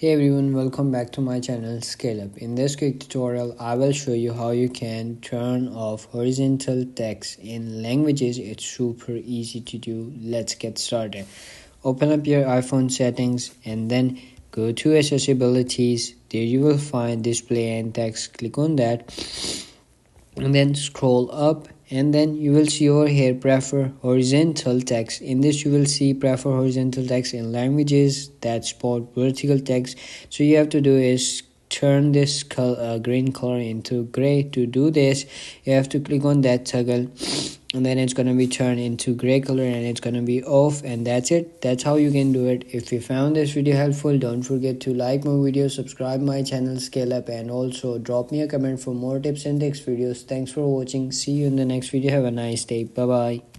Hey everyone, welcome back to my channel Scale Up. In this quick tutorial, I will show you how you can turn off horizontal text in languages. It's super easy to do. Let's get started. Open up your iPhone settings and then go to accessibilities. There you will find display and text. Click on that and then scroll up, and then you will see over here prefer horizontal text. In this you will see prefer horizontal text in languages that support vertical text. So you have to do is turn this green color into gray. To do this, you have to click on that toggle, and then it's going to be turned into gray color and it's going to be off, and that's it. That's how you can do it. If you found this video helpful, don't forget to like my video, subscribe my channel Scale Up, and also drop me a comment for more tips and tricks videos. Thanks for watching. See you in the next video. Have a nice day. Bye bye.